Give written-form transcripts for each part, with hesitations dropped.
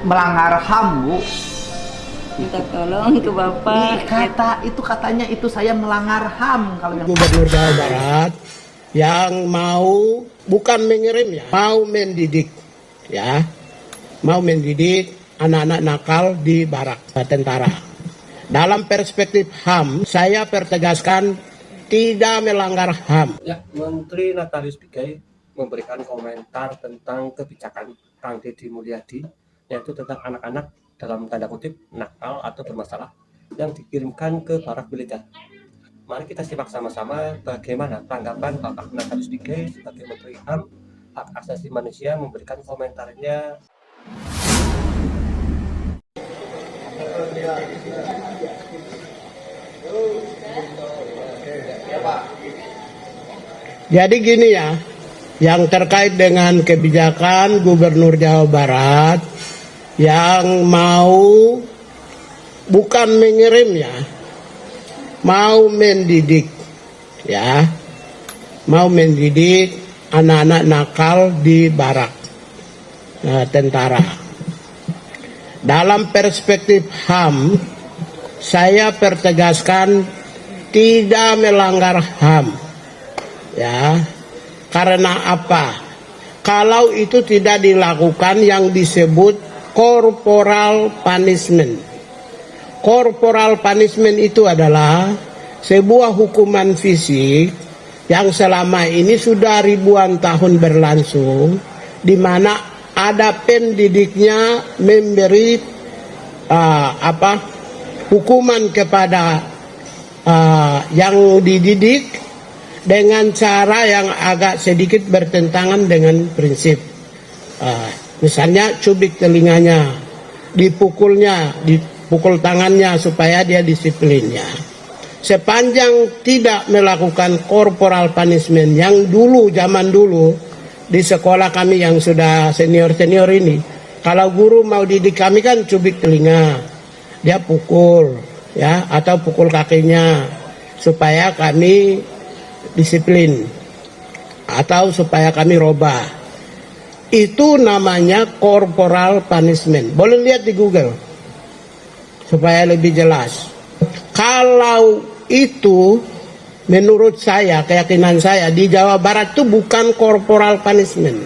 melanggar HAM, Bu. Minta tolong ke Bapak. Katanya itu saya melanggar HAM kalau yang Gubernur Jawa Barat yang mau bukan mengirim ya, mau mendidik ya, mau mendidik anak-anak nakal di barak tentara. Dalam perspektif HAM, saya pertegaskan tidak melanggar HAM. Ya, Menteri Natalius Pigai memberikan komentar tentang kebijakan Kang Deddy Mulyadi, yaitu tentang anak-anak dalam tanda kutip nakal atau bermasalah yang dikirimkan ke barak militer. Mari kita simak sama-sama bagaimana tanggapan Bapak Natalius Pigai sebagai Menteri HAM, Hak Asasi Manusia memberikan komentarnya. Jadi gini ya, yang terkait dengan kebijakan Gubernur Jawa Barat yang mau bukan mengirim ya, mau mendidik ya, mau mendidik anak-anak nakal di barak tentara. Dalam perspektif HAM, saya pertegaskan tidak melanggar HAM. Ya, karena apa? Kalau itu tidak dilakukan yang disebut corporal punishment. Corporal punishment itu adalah sebuah hukuman fisik yang selama ini sudah ribuan tahun berlangsung, di mana ada pendidiknya memberi hukuman kepada yang dididik dengan cara yang agak sedikit bertentangan dengan prinsip. Misalnya cubit telinganya, dipukul tangannya supaya dia disiplinnya. Sepanjang tidak melakukan corporal punishment yang dulu, zaman dulu, di sekolah kami yang sudah senior-senior ini, kalau guru mau didik kami kan cubit telinga, dia pukul, ya, atau pukul kakinya, supaya kami disiplin, atau supaya kami robah. Itu namanya corporal punishment. Boleh lihat di Google, supaya lebih jelas. Kalau itu, menurut saya, keyakinan saya, di Jawa Barat itu bukan corporal punishment,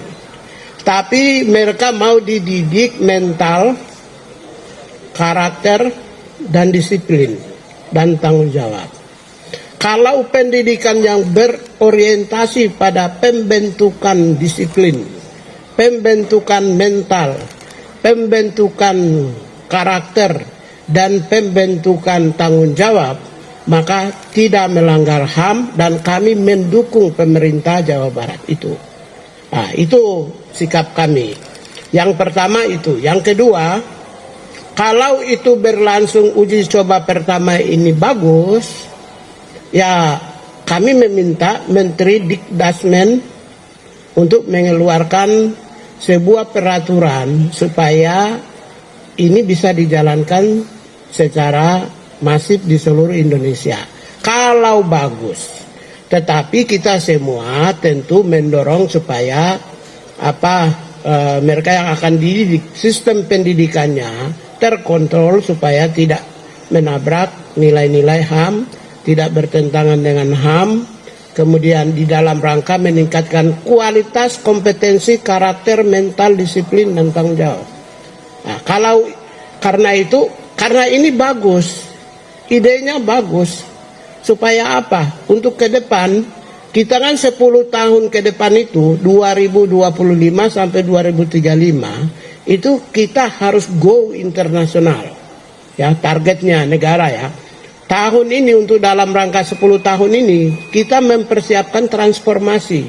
tapi mereka mau dididik mental, karakter, dan disiplin, dan tanggung jawab. Kalau pendidikan yang berorientasi pada pembentukan disiplin, pembentukan mental, pembentukan karakter, dan pembentukan tanggung jawab, maka tidak melanggar HAM dan kami mendukung pemerintah Jawa Barat itu. Nah, itu sikap kami. Yang pertama itu. Yang kedua, kalau itu berlangsung uji coba pertama ini bagus, ya kami meminta Menteri Dikdasmen untuk mengeluarkan sebuah peraturan supaya ini bisa dijalankan secara masif di seluruh Indonesia. Kalau bagus, tetapi kita semua tentu mendorong supaya mereka yang akan dididik, sistem pendidikannya terkontrol supaya tidak menabrak nilai-nilai HAM, tidak bertentangan dengan HAM, kemudian di dalam rangka meningkatkan kualitas, kompetensi, karakter, mental, disiplin, dan tanggung jawab. Nah, karena ini bagus, idenya bagus, supaya apa? Untuk ke depan, kita kan 10 tahun ke depan itu, 2025 sampai 2035, itu kita harus go internasional. Ya, targetnya negara ya. Tahun ini untuk dalam rangka 10 tahun ini, kita mempersiapkan transformasi,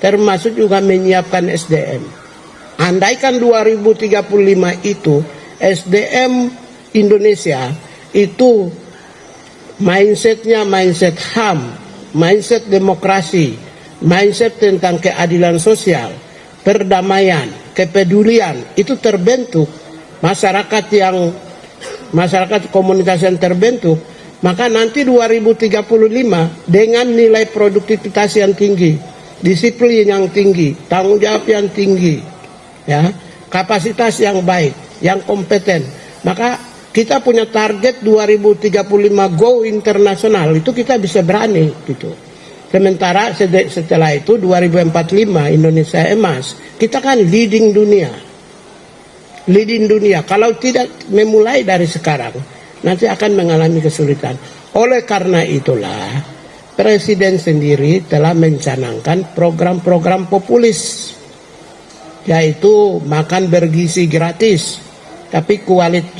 termasuk juga menyiapkan SDM. Andaikan 2035 itu, SDM Indonesia itu mindsetnya mindset HAM, mindset demokrasi, mindset tentang keadilan sosial, perdamaian, kepedulian, itu terbentuk, masyarakat komunitas yang terbentuk, maka nanti 2035 dengan nilai produktivitas yang tinggi, disiplin yang tinggi, tanggung jawab yang tinggi, ya, kapasitas yang baik, yang kompeten. Maka kita punya target 2035 go internasional, itu kita bisa berani gitu. Sementara setelah itu 2045 Indonesia emas, kita kan leading dunia. Kalau tidak memulai dari sekarang, nanti akan mengalami kesulitan. Oleh karena itulah Presiden sendiri telah mencanangkan program-program populis, yaitu makan bergizi gratis, tapi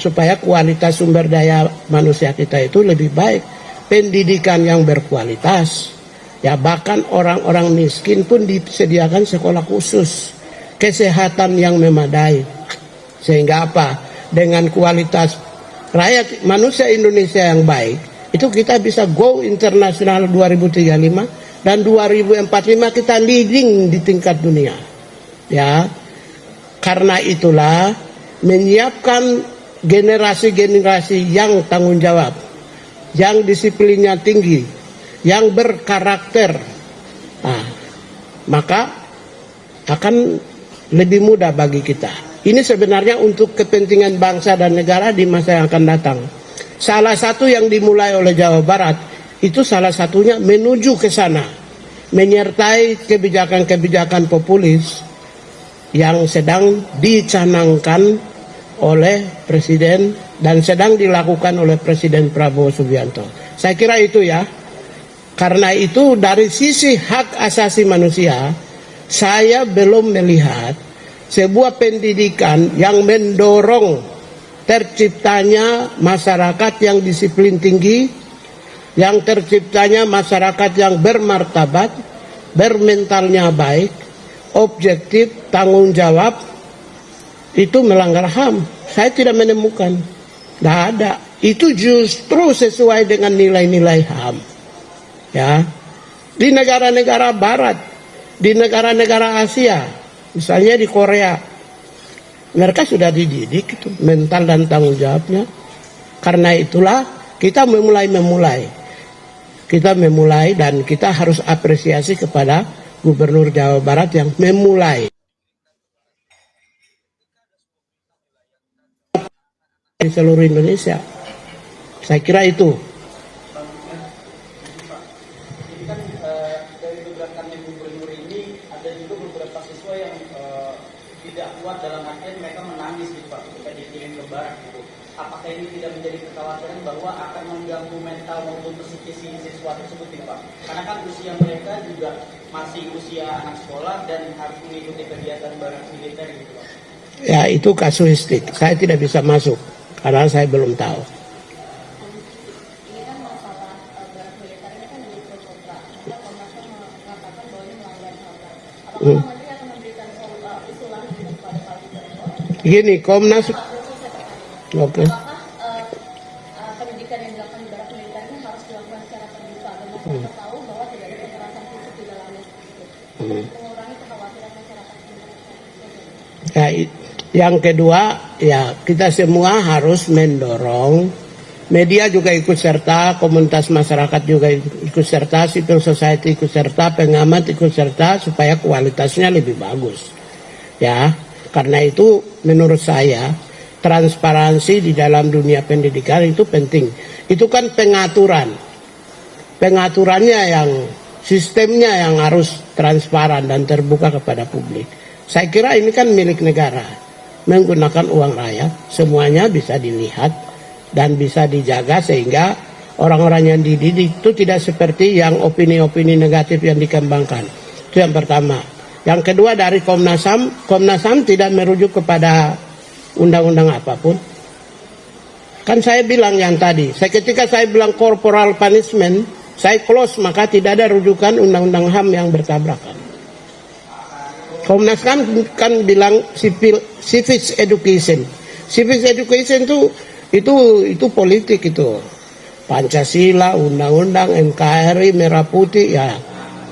supaya kualitas sumber daya manusia kita itu lebih baik, pendidikan yang berkualitas, ya bahkan orang-orang miskin pun disediakan sekolah khusus, kesehatan yang memadai, sehingga apa? Dengan kualitas rakyat manusia Indonesia yang baik, itu kita bisa go internasional 2035 dan 2045 kita leading di tingkat dunia. Ya, karena itulah menyiapkan generasi-generasi yang tanggung jawab, yang disiplinnya tinggi, yang berkarakter, maka akan lebih mudah bagi kita. Ini sebenarnya untuk kepentingan bangsa dan negara di masa yang akan datang. Salah satu yang dimulai oleh Jawa Barat itu salah satunya menuju ke sana, menyertai kebijakan-kebijakan populis yang sedang dicanangkan oleh Presiden dan sedang dilakukan oleh Presiden Prabowo Subianto. Saya kira itu ya. Karena itu dari sisi hak asasi manusia, saya belum melihat sebuah pendidikan yang mendorong terciptanya masyarakat yang disiplin tinggi, yang terciptanya masyarakat yang bermartabat, bermentalnya baik, objektif, tanggung jawab, itu melanggar HAM. Saya tidak menemukan, tidak ada. Itu justru sesuai dengan nilai-nilai HAM. Ya, di negara-negara Barat, di negara-negara Asia, misalnya di Korea, mereka sudah dididik itu mental dan tanggung jawabnya. Karena itulah kita memulai dan kita harus apresiasi kepada Gubernur Jawa Barat yang memulai di seluruh Indonesia. Saya kira itu. Dari gebrakannya Gubernur ini ada juga beberapa siswa yang tidak kuat, dalam artian mereka menangis gitu Pak ketika dikirim ke barat gitu. Apakah ini tidak menjadi kekhawatiran bahwa akan mengganggu mental maupun psikis siswa tersebut gitu Pak? Karena kan usia mereka juga masih usia anak sekolah dan harus mengikuti kegiatan barat militer gitu Pak. Ya, itu kasuistik. Saya tidak bisa masuk karena saya belum tahu. Ini kan masalah barat militer ini kan jadi pro kontra. Maka Komnas HAM mengatakan bahwa ini melanggar HAM. Apakah Menteri akan memberikan usulan kepada Pak Gubernur? Gini, Komnas. Oke. Apakah pendidikan yang dilakukan di barat militer ini harus dilakukan secara terbuka dan masyarakat tahu bahwa tidak ada kekerasan fisik di dalamnya seperti itu, mengurangi kekhawatiran masyarakat. Ya, yang kedua, ya kita semua harus mendorong, media juga ikut serta, komunitas masyarakat juga ikut serta, civil society ikut serta, pengamat ikut serta supaya kualitasnya lebih bagus. Ya, karena itu menurut saya transparansi di dalam dunia pendidikan itu penting. Itu kan pengaturannya yang sistemnya yang harus transparan dan terbuka kepada publik. Saya kira ini kan milik negara, menggunakan uang rakyat, semuanya bisa dilihat dan bisa dijaga sehingga orang-orang yang dididik itu tidak seperti yang opini-opini negatif yang dikembangkan. Itu yang pertama. Yang kedua, dari Komnas HAM tidak merujuk kepada undang-undang apapun. Kan saya bilang yang tadi, ketika saya bilang corporal punishment, saya close, maka tidak ada rujukan undang-undang HAM yang bertabrakan. Komnas HAM kan bilang civics education. Civics education itu politik itu. Pancasila, undang-undang, NKRI, Merah Putih, ya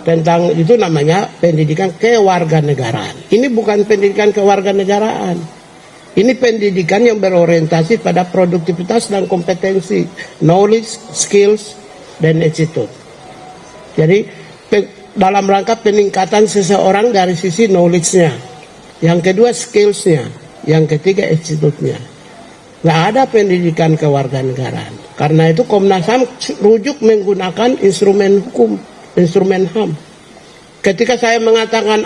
tentang itu namanya pendidikan kewarganegaraan. Ini bukan pendidikan kewarganegaraan. Ini pendidikan yang berorientasi pada produktivitas dan kompetensi, knowledge, skills, dan attitude. Jadi dalam rangka peningkatan seseorang dari sisi knowledge-nya. Yang kedua skills-nya. yang ketiga institutnya. Nggak ada pendidikan kewarganegaraan. Karena itu Komnas HAM rujuk menggunakan instrumen hukum, instrumen HAM. Ketika saya mengatakan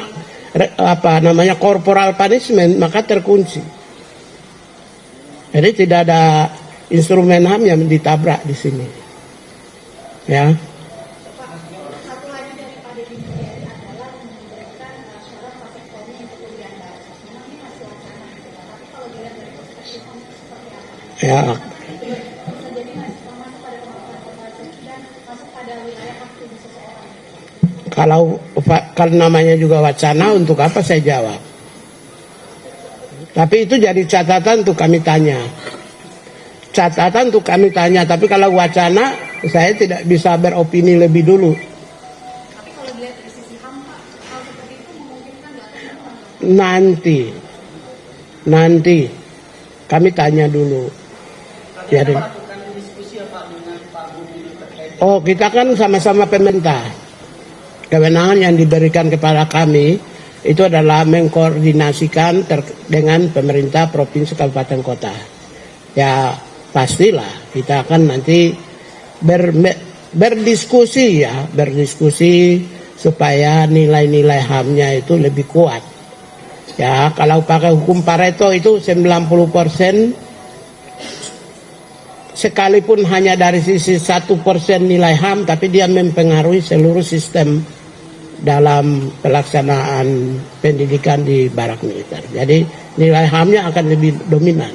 corporal punishment, maka terkunci. Jadi tidak ada instrumen HAM yang ditabrak di sini. Ya. Satu lagi daripada ini adalah memberikan syarat vasektomi untuk kuliah dalam. Memang ini masih wacana gitu, tapi kalau dilihat dari perspektif seperti apa? Ya. Bisa jadi masih masuk pada kemampuan operasi dan masuk pada wilayah aktif seseorang. Kalau namanya juga wacana, untuk apa saya jawab? Tapi itu jadi catatan untuk kami tanya. Catatan untuk kami tanya. Tapi kalau wacana, saya tidak bisa beropini lebih dulu. Tapi kalau dilihat dari sisi HAM, Pak, hal seperti itu memungkinkan nggak? Nanti kami tanya dulu. Jadi, Melakukan diskusi ya Pak dengan Pak Budi terkait oh, kita kan sama-sama pemerintah. Kewenangan yang diberikan kepada kami itu adalah mengkoordinasikan dengan pemerintah provinsi kabupaten kota. Ya pastilah kita akan nanti berdiskusi supaya nilai-nilai HAM-nya itu lebih kuat. Ya kalau pakai hukum Pareto itu 90%, sekalipun hanya dari sisi 1% nilai HAM, tapi dia mempengaruhi seluruh sistem dalam pelaksanaan pendidikan di barak militer. Jadi nilai HAM-nya akan lebih dominan.